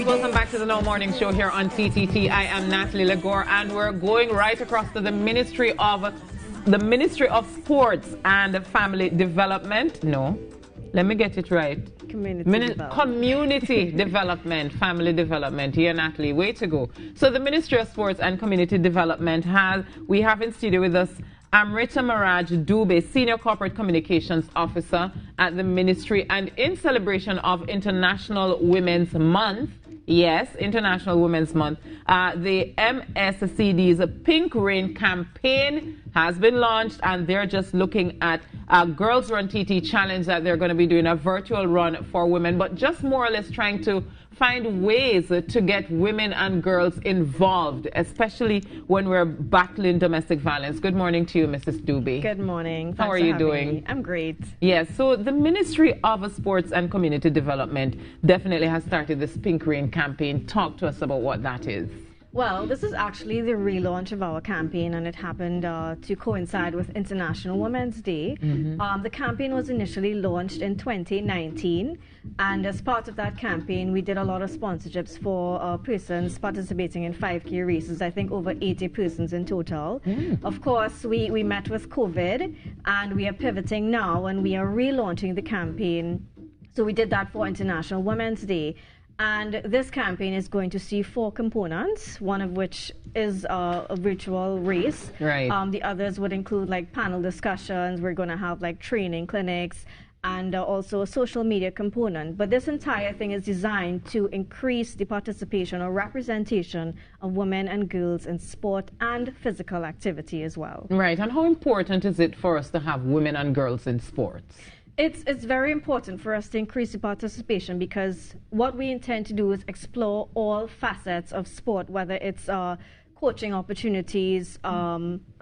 Welcome back to the No Morning Show here on TTT. I am Natalie Legore, and we're going right across to the Ministry of Sports and Family Development. No, let me get it right. Community Development, Family Development. Here, Natalie, way to go. So the Ministry of Sports and Community Development we have in studio with us Amrita Maraj Dubey, Senior Corporate Communications Officer at the Ministry, and in celebration of International Women's Month. Yes, International Women's Month. The MSCD's Pink Rain campaign has been launched, and they're just looking at a Girls Run TT challenge that they're going to be doing, a virtual run for women, but just more or less trying to find ways to get women and girls involved, especially when we're battling domestic violence. Good morning to you, Mrs. Dubey. Good morning. How are you doing? Me. I'm great. Yes, so the Ministry of Sports and Community Development definitely has started this Pink Rain campaign. Talk to us about what that is. Well, this is actually the relaunch of our campaign, and it happened to coincide with International Women's Day. The campaign was initially launched in 2019, and as part of that campaign, we did a lot of sponsorships for persons participating in 5K races. I think over 80 persons in total. Of course, we met with COVID, and we are pivoting now, and we are relaunching the campaign. So we did that for International Women's Day. And this campaign is going to see 4 components, one of which is a virtual race. Right. The others would include like panel discussions. We're going to have like training clinics and also a social media component. But this entire thing is designed to increase the participation or representation of women and girls in sport and physical activity as well. Right. And how important is it for us to have women and girls in sports? It's very important for us to increase the participation, because what we intend to do is explore all facets of sport, whether it's coaching opportunities,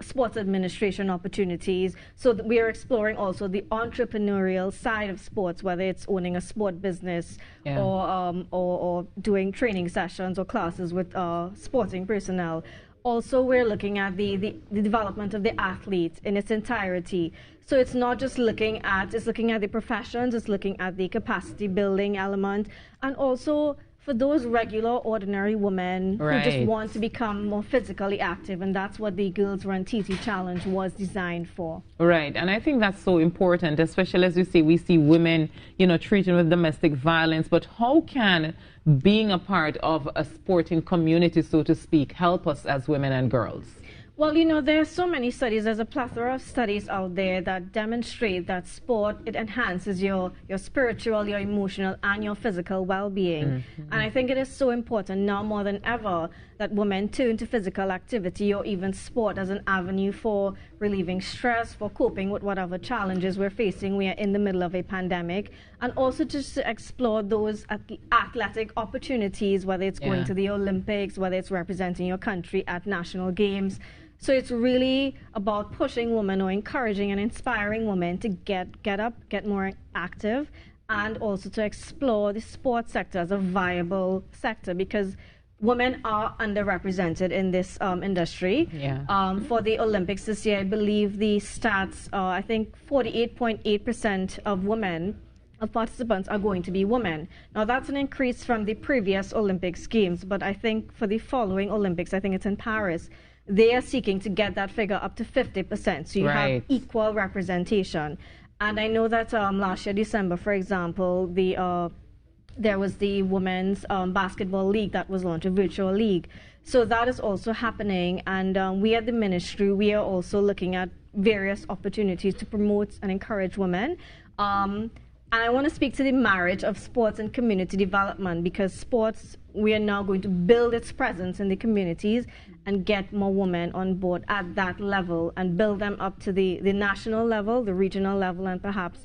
sports administration opportunities. So that we are exploring also the entrepreneurial side of sports, whether it's owning a sport business or doing training sessions or classes with sporting personnel. Also, we're looking at the development of the athlete in its entirety. So it's not just looking at the professions, it's looking at the capacity building element, and also for those regular, ordinary women who just want to become more physically active, and that's what the Girls Run TT Challenge was designed for. Right, and I think that's so important, especially as we see women, treated with domestic violence, but how can being a part of a sporting community, so to speak, help us as women and girls? Well, there are so many studies. There's a plethora of studies out there that demonstrate that sport, it enhances your spiritual, your emotional, and your physical well-being. And I think it is so important now more than ever that women turn to physical activity or even sport as an avenue for relieving stress, for coping with whatever challenges we're facing. We are in the middle of a pandemic. And also just to explore those athletic opportunities, whether it's going to the Olympics, whether it's representing your country at national games. So it's really about pushing women or encouraging and inspiring women to get up, get more active, and also to explore the sports sector as a viable sector, because women are underrepresented in this industry. For the Olympics this year, I believe the stats, I think 48.8% of participants are going to be women. Now that's an increase from the previous Olympics Games, but I think for the following Olympics, I think it's in Paris, they are seeking to get that figure up to 50%. So you have equal representation. And I know that last year, December, for example, there was the Women's Basketball League that was launched, a virtual league. So that is also happening. And we at the ministry, we are also looking at various opportunities to promote and encourage women. And I want to speak to the marriage of sports and community development, because sports, we are now going to build its presence in the communities and get more women on board at that level and build them up to the national level, the regional level, and perhaps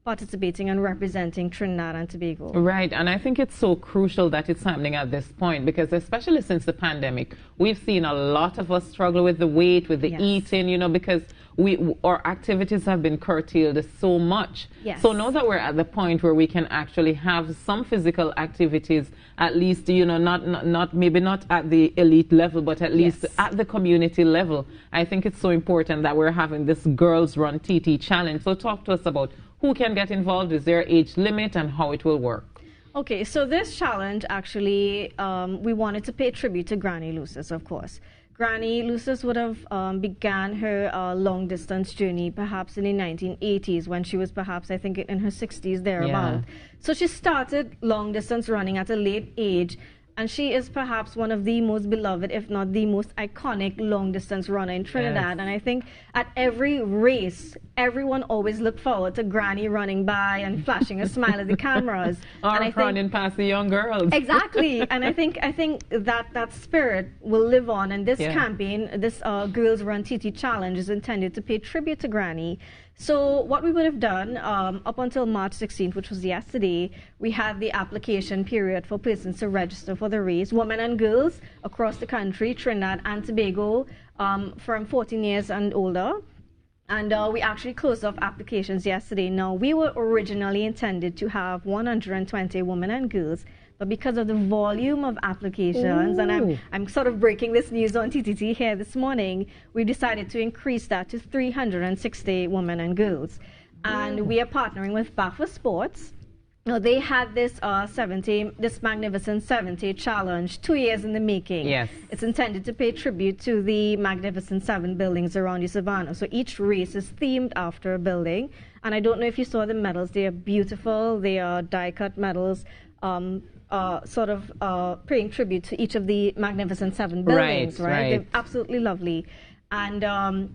participating and representing Trinidad and Tobago. Right, and I think it's so crucial that it's happening at this point, because especially since the pandemic, we've seen a lot of us struggle with the weight, with the eating, because our activities have been curtailed so much. So now that we're at the point where we can actually have some physical activities, at least, maybe not at the elite level, but at least at the community level, I think it's so important that we're having this Girls Run TT challenge. So talk to us about who can get involved, is there an age limit, and how it will work? Okay, so this challenge actually, we wanted to pay tribute to Granny Lucis, of course. Granny Lucis would have began her long distance journey perhaps in the 1980s when she was perhaps, I think, in her 60s thereabout. Yeah. So she started long distance running at a late age, and she is perhaps one of the most beloved, if not the most iconic long distance runner in Trinidad. Yes. And I think at every race, everyone always looked forward to Granny running by and flashing a smile at the cameras. Or and I running past the young girls. Exactly. And I think that spirit will live on. And this campaign, this Girls Run TT Challenge, is intended to pay tribute to Granny. So what we would have done up until March 16th, which was yesterday, we had the application period for persons to register for the race, women and girls across the country, Trinidad and Tobago, from 14 years and older. And we actually closed off applications yesterday. Now, we were originally intended to have 120 women and girls, but because of the volume of applications, and I'm sort of breaking this news on TTT here this morning, we decided to increase that to 360 women and girls. And we are partnering with BAFA Sports. Now, they had this this magnificent 70 challenge 2 years in the making. Yes. It's intended to pay tribute to the magnificent 7 buildings around the savannah. So each race is themed after a building. And I don't know if you saw the medals. They are beautiful. They are die-cut medals, sort of paying tribute to each of the magnificent 7 buildings, right? They're absolutely lovely. And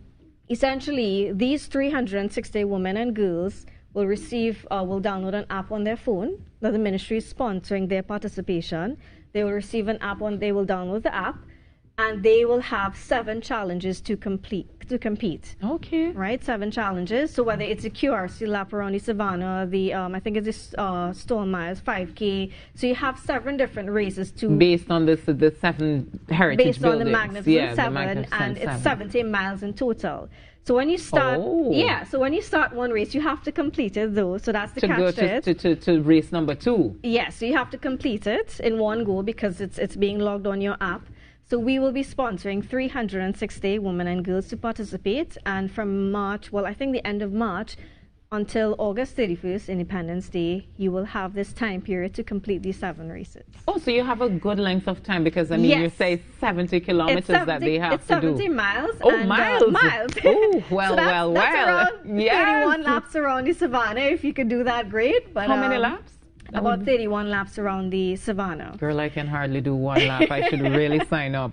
essentially, these 360 women and girls will receive, will download an app on their phone that the ministry is sponsoring their participation. They will receive an app they will download the app, and they will have 7 challenges to compete. Okay. Right, 7 challenges. So whether it's a QRC lap around the savannah, the I think it's a Stone Miles 5K. So you have 7 different races to based on the 7 heritage based buildings. on the Magnificent 7, the Magnificent and 7. it's 70 miles in total. So when you start, so when you start one race, you have to complete it though. So that's the catch to race number 2. Yes, so you have to complete it in one go because it's being logged on your app. So we will be sponsoring 360 women and girls to participate, and from March, well, I think the end of March, until August 31st, Independence Day, you will have this time period to complete these 7 races. Oh, so you have a good length of time because, I mean, you say 70 kilometers that they have to do. It's 70 miles. Oh, and, miles. Miles. Oh, well, so that's around 31 laps around the savannah. If you could do that, great. But how many laps? About 31 laps around the savannah. Girl, I can hardly do 1 lap. I should really sign up.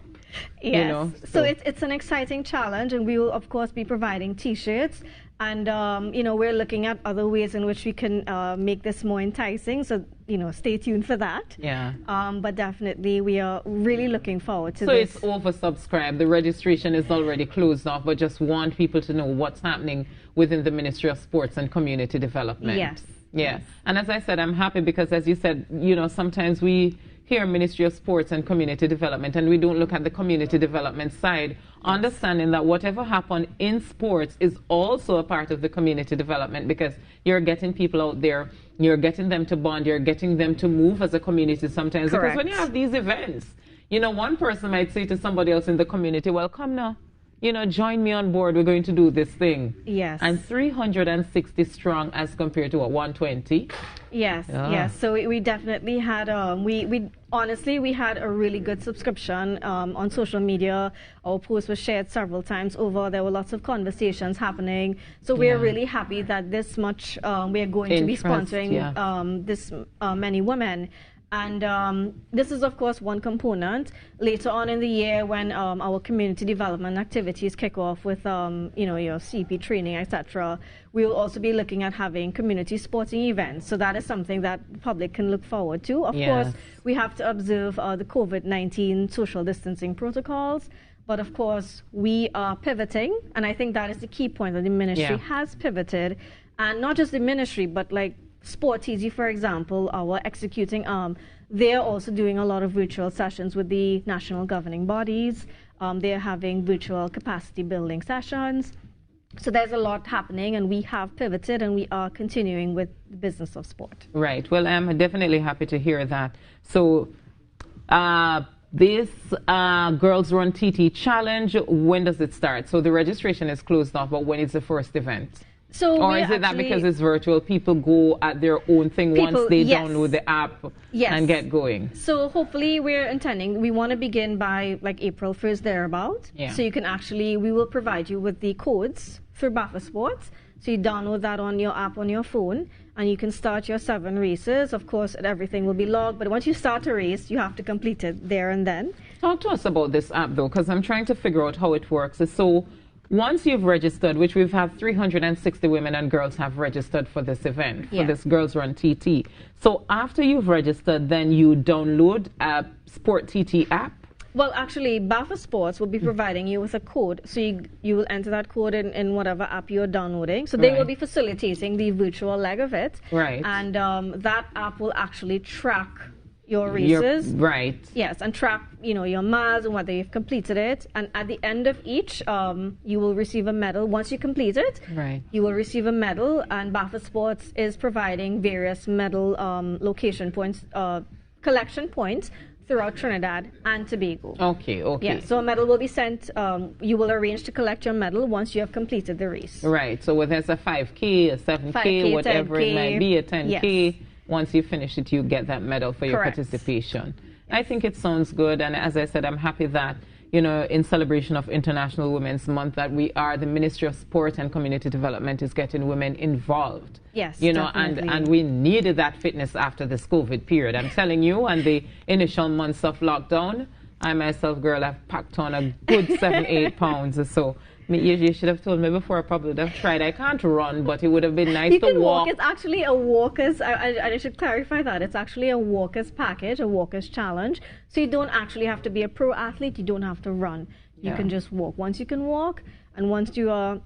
Yes. You know, so it's an exciting challenge, and we will, of course, be providing T-shirts. And, you know, we're looking at other ways in which we can make this more enticing. So, you know, stay tuned for that. Yeah. But definitely, we are really looking forward to this. So it's oversubscribed. The registration is already closed off, but just want people to know what's happening within the Ministry of Sports and Community Development. Yes. Yeah. And as I said, I'm happy because, as you said, you know, sometimes we hear Ministry of Sports and Community Development and we don't look at the community development side, understanding that whatever happened in sports is also a part of the community development because you're getting people out there, you're getting them to bond, you're getting them to move as a community sometimes. Correct. Because when you have these events, you know, one person might say to somebody else in the community, well, come now, you know, join me on board, we're going to do this thing. Yes. And 360 strong as compared to what, 120? Yes, yes. So we definitely had, we honestly, we had a really good subscription on social media. Our post was shared several times over. There were lots of conversations happening. So we're really happy that this much, we are going to be sponsoring this many women. And this is, of course, one component. Later on in the year, when our community development activities kick off with, you know, your CP training, etc., we will also be looking at having community sporting events. So that is something that the public can look forward to. Of course, we have to observe the COVID-19 social distancing protocols. But of course, we are pivoting, and I think that is the key point that the ministry has pivoted, and not just the ministry, but like Sport Easy, for example, our executing arm, they're also doing a lot of virtual sessions with the national governing bodies. They're having virtual capacity building sessions. So there's a lot happening, and we have pivoted, and we are continuing with the business of sport. Right. Well, I'm definitely happy to hear that. So this Girls Run TT Challenge, when does it start? So the registration is closed off, but when is the first event? So or is it that because it's virtual, people go at their own thing once they download the app and get going? So hopefully we want to begin by like April 1st thereabout. Yeah. So you can we will provide you with the codes for Buffer Sports. So you download that on your app on your phone, and you can start your 7 races. Of course, everything will be logged, but once you start a race, you have to complete it there and then. Talk to us about this app, though, because I'm trying to figure out how it works. So once you've registered, which we've had 360 women and girls have registered for this event, for this Girls Run TT. So after you've registered, then you download a Sport TT app? Well, actually, Buffer Sports will be providing you with a code. So you will enter that code in whatever app you're downloading. So they will be facilitating the virtual leg of it. Right. And that app will actually track your races. Yes, and track, your miles and whether you've completed it. And at the end of each, you will receive a medal. Once you complete it, you will receive a medal. And Buffer Sports is providing various medal location points, collection points throughout Trinidad and Tobago. Okay. Yeah, so a medal will be sent. You will arrange to collect your medal once you have completed the race. Right. So whether it's a 5K, a 7K, whatever 10K, it might be, a 10K, once you finish it, you get that medal for your participation. I think it sounds good. And as I said, I'm happy that, in celebration of International Women's Month, that the Ministry of Sport and Community Development is getting women involved. Yes, and we needed that fitness after this COVID period. I'm telling you, and the initial months of lockdown, I myself, girl, I've packed on a good 7-8 pounds. So you should have told me before. I probably would have tried. I can't run, but it would have been nice to walk. It's actually a walker's, I should clarify that. It's actually a walker's package, a walker's challenge. So you don't actually have to be a pro athlete. You don't have to run. You can just walk. Once you can walk, and once you are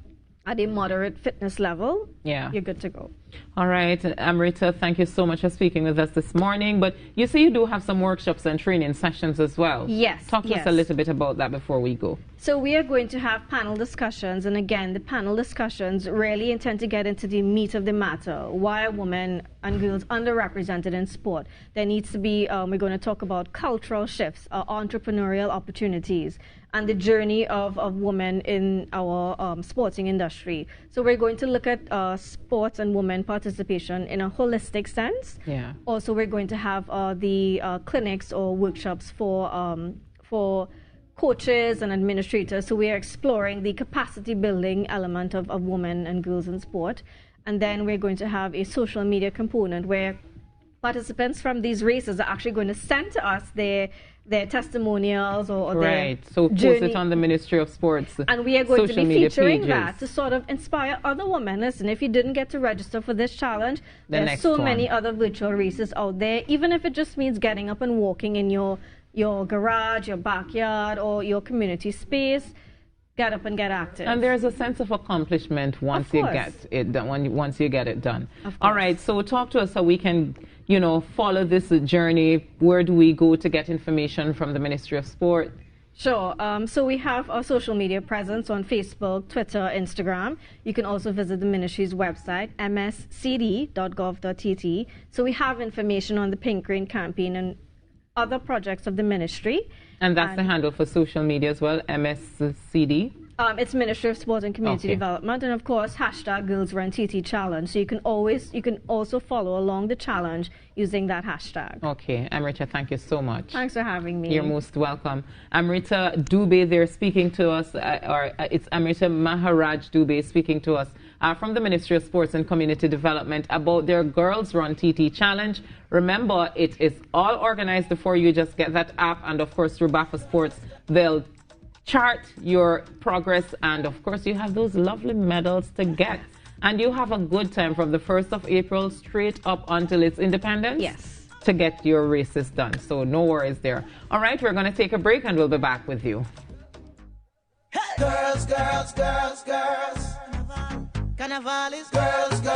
at a moderate fitness level, you're good to go. All right, Amrita, thank you so much for speaking with us this morning. But you say you do have some workshops and training sessions as well. Yes. Talk to us a little bit about that before we go. So we are going to have panel discussions, and again, the panel discussions really intend to get into the meat of the matter. Why are women and girls underrepresented in sport? There needs to be, we're going to talk about cultural shifts, entrepreneurial opportunities, and the journey of women in our sporting industry. So we're going to look at sports and women participation in a holistic sense. Yeah. Also, we're going to have the clinics or workshops for coaches and administrators. So we are exploring the capacity building element of women and girls in sport. And then we're going to have a social media component where participants from these races are actually going to send to us their testimonials or their so journey. Post it on the Ministry of Sports and we are going to be featuring pages. That to sort of inspire other women. Listen, if you didn't get to register for this challenge, there's so many other virtual races out there. Even if it just means getting up and walking in your garage, your backyard, or your community space, get up and get active. And there's a sense of accomplishment once you get it done. Once you get it done. All right. So talk to us so we can, follow this journey. Where do we go to get information from the Ministry of Sport? Sure. So we have our social media presence on Facebook, Twitter, Instagram. You can also visit the ministry's website, mscd.gov.tt. So we have information on the Pink Rain campaign and other projects of the ministry. And that's the handle for social media as well, MSCD? It's Ministry of Sport and Community Development, and of course, hashtag GirlsRunTT Challenge. So you can also follow along the challenge using that hashtag. Okay, Amrita, thank you so much. Thanks for having me. You're most welcome. Amrita Dubey, they're speaking to us, it's Amrita Maharaj Dubey speaking to us from the Ministry of Sports and Community Development about their Girls Run TT Challenge. Remember, it is all organized before you just get that app, and of course, through Buffer Sports, they'll chart your progress, and of course you have those lovely medals to get, and you have a good time from the 1st of April straight up until its independence to get your races done. So no worries there. All right, we're going to take a break and we'll be back with you. Girls, girls, girls, girls. Carnival is girls, girls.